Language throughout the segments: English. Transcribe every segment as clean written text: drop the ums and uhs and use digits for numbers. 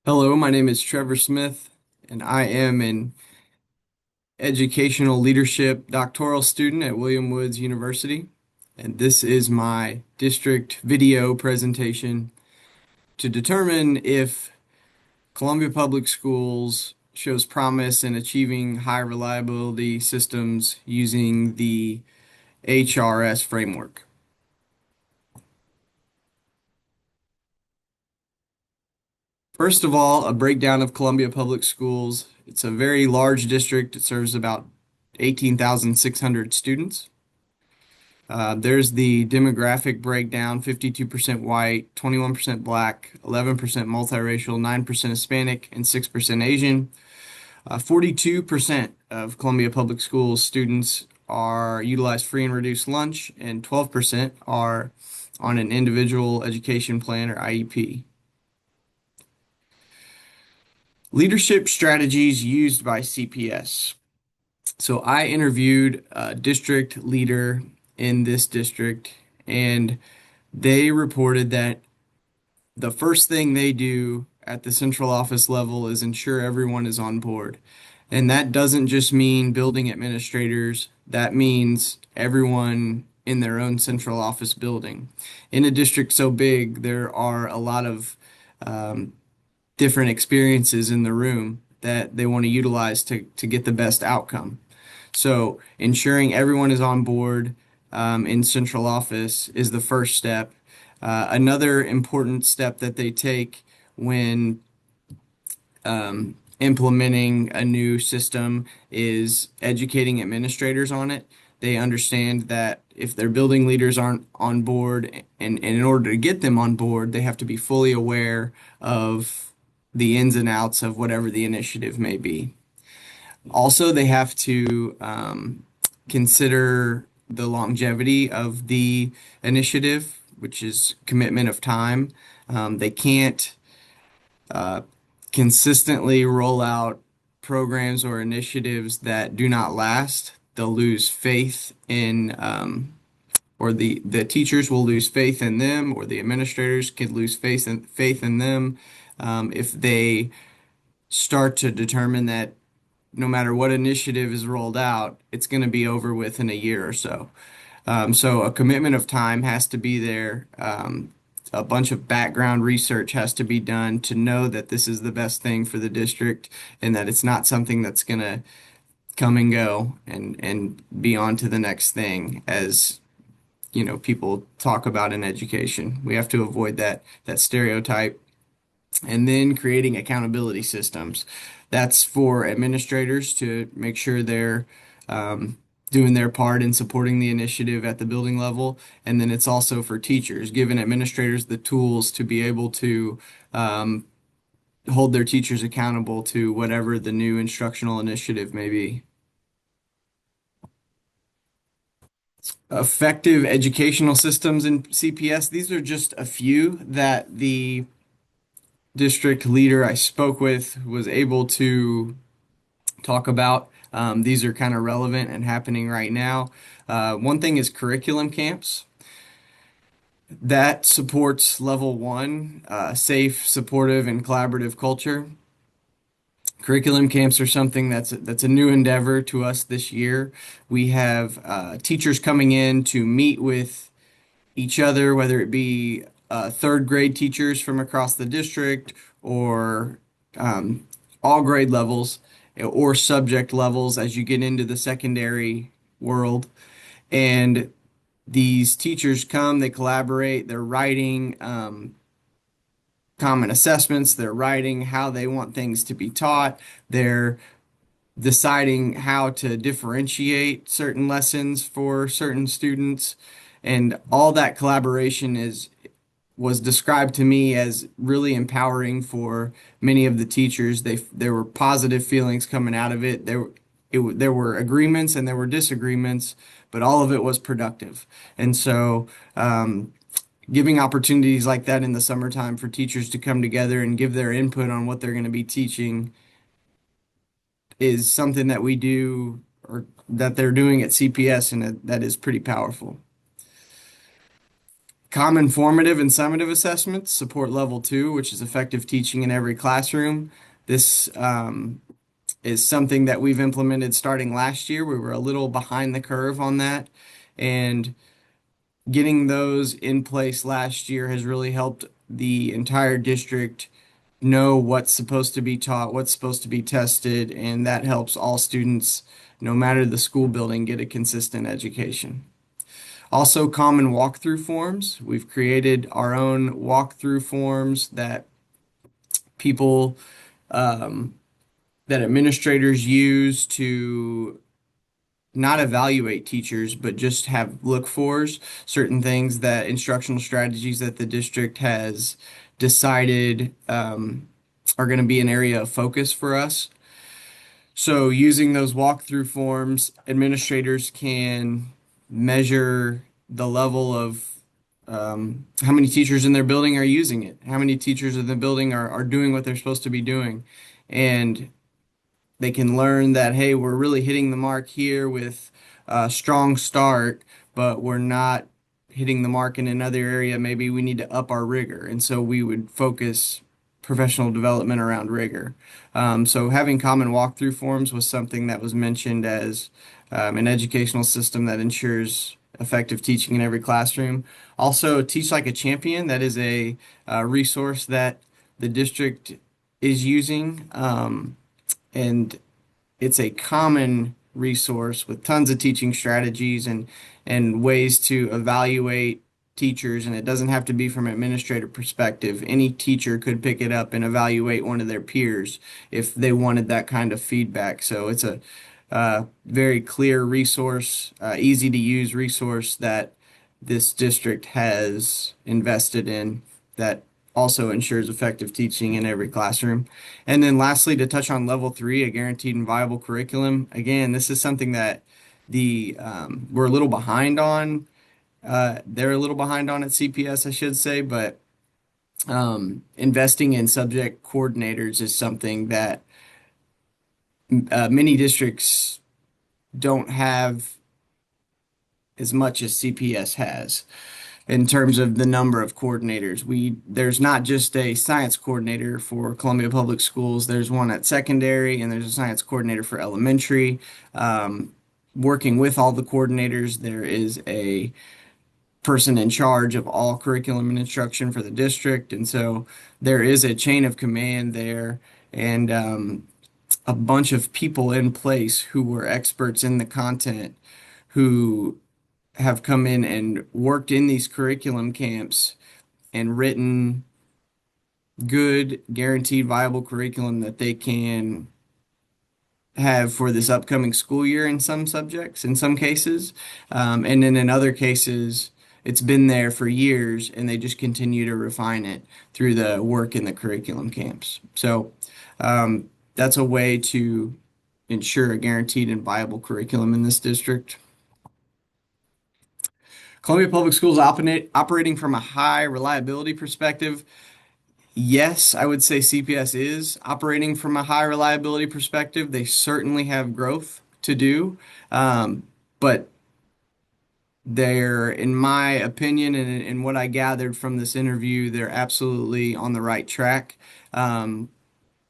Hello, my name is Trevor Smith, and I am an educational leadership doctoral student at William Woods University. And this is my district video presentation to determine if Columbia Public Schools shows promise in achieving high reliability systems using the HRS framework. First of all, a breakdown of Columbia Public Schools. It's a very large district. It serves about 18,600 students. There's the demographic breakdown, 52% white, 21% black, 11% multiracial, 9% Hispanic, and 6% Asian. 42% of Columbia Public Schools students are utilize free and reduced lunch, and 12% are on an individual education plan or IEP. Leadership strategies used by CPS. So I interviewed a district leader in this district, and they reported that the first thing they do at the central office level is ensure everyone is on board. And that doesn't just mean building administrators, that means everyone in their own central office building. In a district so big, there are a lot of different experiences in the room that they want to utilize to get the best outcome. So ensuring everyone is on board in central office is the first step. Another important step that they take when implementing a new system is educating administrators on it. They understand that if their building leaders aren't on board, and in order to get them on board, they have to be fully aware of the ins and outs of whatever the initiative may be. Also, they have to consider the longevity of the initiative, which is commitment of time. They can't consistently roll out programs or initiatives that do not last. They'll lose faith in, or the teachers will lose faith in them, or the administrators could lose faith in them if they start to determine that no matter what initiative is rolled out, it's going to be over with in a year or so. So a commitment of time has to be there. A bunch of background research has to be done to know that this is the best thing for the district and that it's not something that's going to come and go and be on to the next thing as people talk about in education. We have to avoid that stereotype, and then creating accountability systems. That's for administrators to make sure they're doing their part in supporting the initiative at the building level. And then it's also for teachers, giving administrators the tools to be able to hold their teachers accountable to whatever the new instructional initiative may be. Effective educational systems in CPS. These are just a few that the district leader I spoke with was able to talk about. These are kind of relevant and happening right now. One thing is curriculum camps. That supports level one, safe, supportive, and collaborative culture. Curriculum camps are something that's a new endeavor to us this year. We have teachers coming in to meet with each other, whether it be third grade teachers from across the district or all grade levels or subject levels as you get into the secondary world. And these teachers come, they collaborate, they're writing common assessments, they're writing how they want things to be taught, they're deciding how to differentiate certain lessons for certain students. And all that collaboration was described to me as really empowering for many of the teachers. There were positive feelings coming out of it. There were agreements and there were disagreements, but all of it was productive. And so, giving opportunities like that in the summertime for teachers to come together and give their input on what they're going to be teaching is something that we do or that they're doing at CPS, and that is pretty powerful. Common formative and summative assessments support level two, which is effective teaching in every classroom. This is something that we've implemented starting last year. We were a little behind the curve on that, and getting those in place last year has really helped the entire district know what's supposed to be taught, what's supposed to be tested, and that helps all students, no matter the school building, get a consistent education. Also, common walkthrough forms. We've created our own walkthrough forms that people, that administrators use to not evaluate teachers, but just have look fors, certain things that instructional strategies that the district has decided are going to be an area of focus for us. So using those walkthrough forms, administrators can measure the level of how many teachers in their building are using it, how many teachers in the building are doing what they're supposed to be doing. And they can learn that, hey, we're really hitting the mark here with a strong start, but we're not hitting the mark in another area. Maybe we need to up our rigor. And so we would focus professional development around rigor. So having common walkthrough forms was something that was mentioned as an educational system that ensures effective teaching in every classroom. Also, Teach Like a Champion, that is a resource that the district is using. And it's a common resource with tons of teaching strategies and ways to evaluate teachers, and it doesn't have to be from an administrative perspective. Any teacher could pick it up and evaluate one of their peers if they wanted that kind of feedback. So it's a very clear resource, easy to use resource that this district has invested in that also ensures effective teaching in every classroom. And then lastly, to touch on level three, a guaranteed and viable curriculum. Again, this is something that the we're a little behind on. They're a little behind on at CPS, I should say, but investing in subject coordinators is something that many districts don't have as much as CPS has in terms of the number of coordinators. There's not just a science coordinator for Columbia Public Schools. There's one at secondary, and there's a science coordinator for elementary. Working with all the coordinators, there is a person in charge of all curriculum and instruction for the district, and so there is a chain of command there, and a bunch of people in place who were experts in the content who have come in and worked in these curriculum camps and written good, guaranteed, viable curriculum that they can have for this upcoming school year in some subjects, in some cases. And then in other cases, it's been there for years and they just continue to refine it through the work in the curriculum camps. So that's a way to ensure a guaranteed and viable curriculum in this district. Columbia Public Schools operating from a high reliability perspective. Yes, I would say CPS is operating from a high reliability perspective. They certainly have growth to do, but they're, in my opinion, and what I gathered from this interview, they're absolutely on the right track.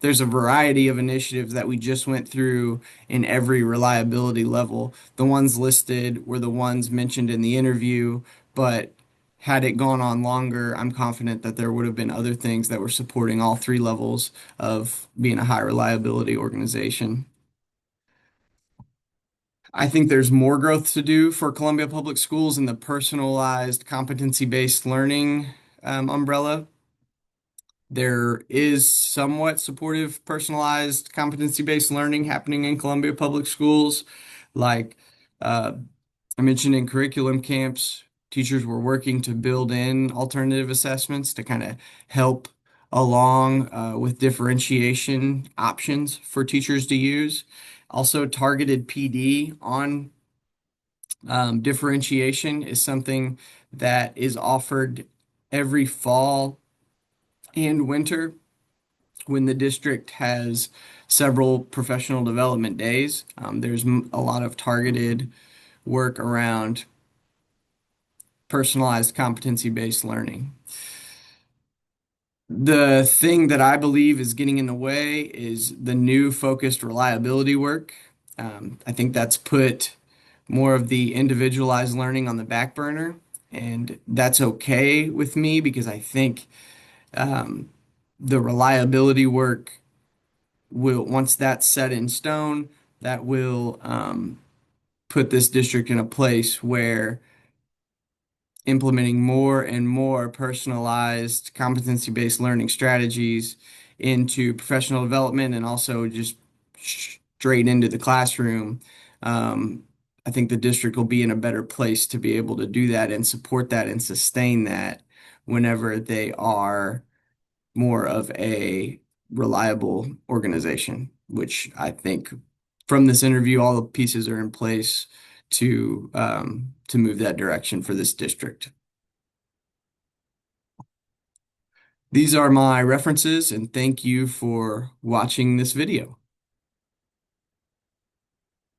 There's a variety of initiatives that we just went through in every reliability level. The ones listed were the ones mentioned in the interview, but had it gone on longer, I'm confident that there would have been other things that were supporting all three levels of being a high reliability organization. I think there's more growth to do for Columbia Public Schools in the personalized competency-based learning umbrella. There is somewhat supportive, personalized, competency-based learning happening in Columbia Public Schools. Like I mentioned in curriculum camps, teachers were working to build in alternative assessments to kind of help along with differentiation options for teachers to use. Also, targeted PD on differentiation is something that is offered every fall and winter when the district has several professional development days. There's a lot of targeted work around personalized competency-based learning. The thing that I believe is getting in the way is the new focused reliability work. I think that's put more of the individualized learning on the back burner, and that's okay with me because I think um, the reliability work will, once that's set in stone, that will put this district in a place where implementing more and more personalized competency-based learning strategies into professional development and also just straight into the classroom. Um, I think the district will be in a better place to be able to do that and support that and sustain that whenever they are more of a reliable organization, which I think from this interview, all the pieces are in place to move that direction for this district. These are my references, and thank you for watching this video.